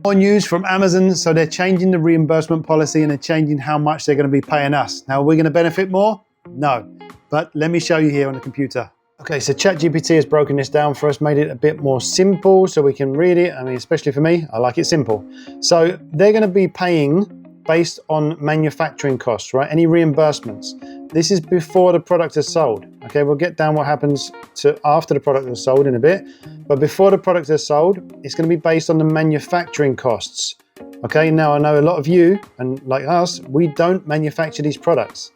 More news from Amazon. So they're changing the reimbursement policy and they're changing how much they're going to be paying us. Now, are we going to benefit more? No, but let me show you here on the computer. Okay, so ChatGPT has broken this down for us, made it a bit more simple so we can read it. I mean, especially for me, I like it simple. So they're going to be paying based on manufacturing costs, right? Any reimbursements. This is before the product is sold. Okay, we'll get down what happens to after the product is sold in a bit. But before the product is sold, it's going to be based on the manufacturing costs. Okay, now I know a lot of you, and like us, we don't manufacture these products,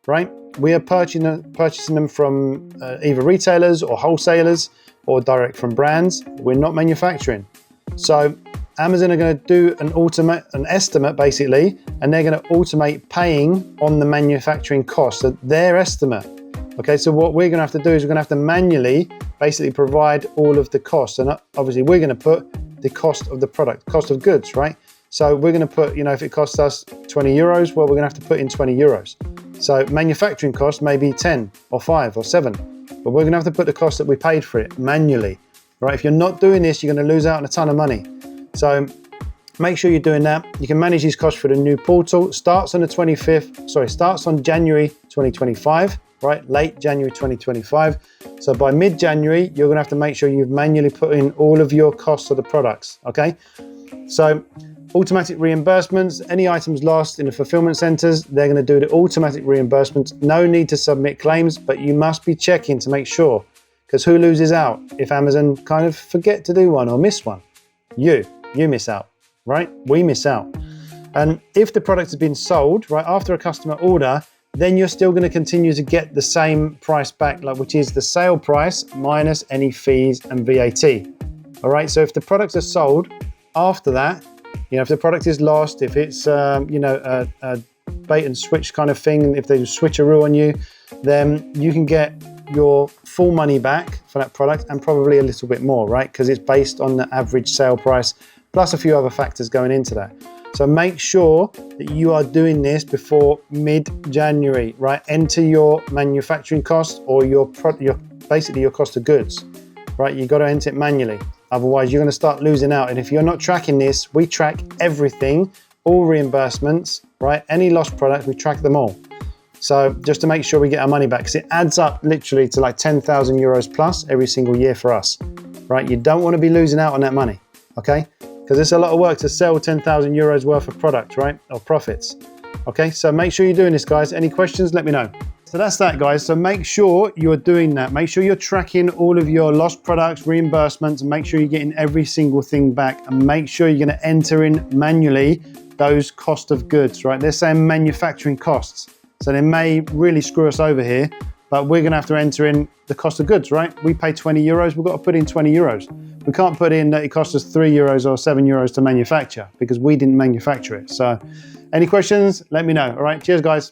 right? We are purchasing them from either retailers or wholesalers or direct from brands. We're not manufacturing. So Amazon are going to do an estimate basically, and they're going to automate paying on the manufacturing cost, so their estimate. Okay, so what we're going to have to do is we're going to have to manually basically provide all of the costs, and obviously we're going to put the cost of the product, cost of goods, right? So we're going to put, you know, if it costs us 20 euros, well, we're going to have to put in 20 euros. So manufacturing cost may be 10 or 5 or 7, but we're going to have to put the cost that we paid for it manually, right? If you're not doing this, you're going to lose out on a ton of money. So make sure you're doing that. You can manage these costs through the new portal. Starts on January 2025, right? Late January 2025. So by mid-January, you're going to have to make sure you've manually put in all of your costs of the products, okay? So automatic reimbursements, any items lost in the fulfillment centers, they're going to do the automatic reimbursements. No need to submit claims, but you must be checking to make sure, because who loses out if Amazon kind of forget to do one or miss one? You miss out, right? We miss out. And if the product has been sold, right, after a customer order, then you're still going to continue to get the same price back, like, which is the sale price minus any fees and VAT. All right, so if the products are sold after that, you know, if the product is lost, if it's, you know, a bait and switch kind of thing, if they switcheroo on you, then you can get your full money back for that product and probably a little bit more, right? Because it's based on the average sale price, plus a few other factors going into that. So make sure that you are doing this before mid-January, right? Enter your manufacturing cost or basically your cost of goods, right? You got to enter it manually. Otherwise, you're going to start losing out. And if you're not tracking this, we track everything, all reimbursements, right? Any lost products, we track them all. So just to make sure we get our money back, because it adds up literally to like 10,000 euros plus every single year for us, right? You don't want to be losing out on that money, okay? Because it's a lot of work to sell 10,000 euros worth of product, right? Or profits, okay? So make sure you're doing this, guys. Any questions, let me know. So that's that, guys. So make sure you're doing that. Make sure you're tracking all of your lost products, reimbursements, and make sure you're getting every single thing back, and make sure you're going to enter in manually those cost of goods, right? They're saying manufacturing costs. So they may really screw us over here, but we're going to have to enter in the cost of goods, right? We pay 20 euros, we've got to put in 20 euros. We can't put in that it costs us 3 euros or 7 euros to manufacture because we didn't manufacture it. So any questions, let me know. All right, cheers, guys.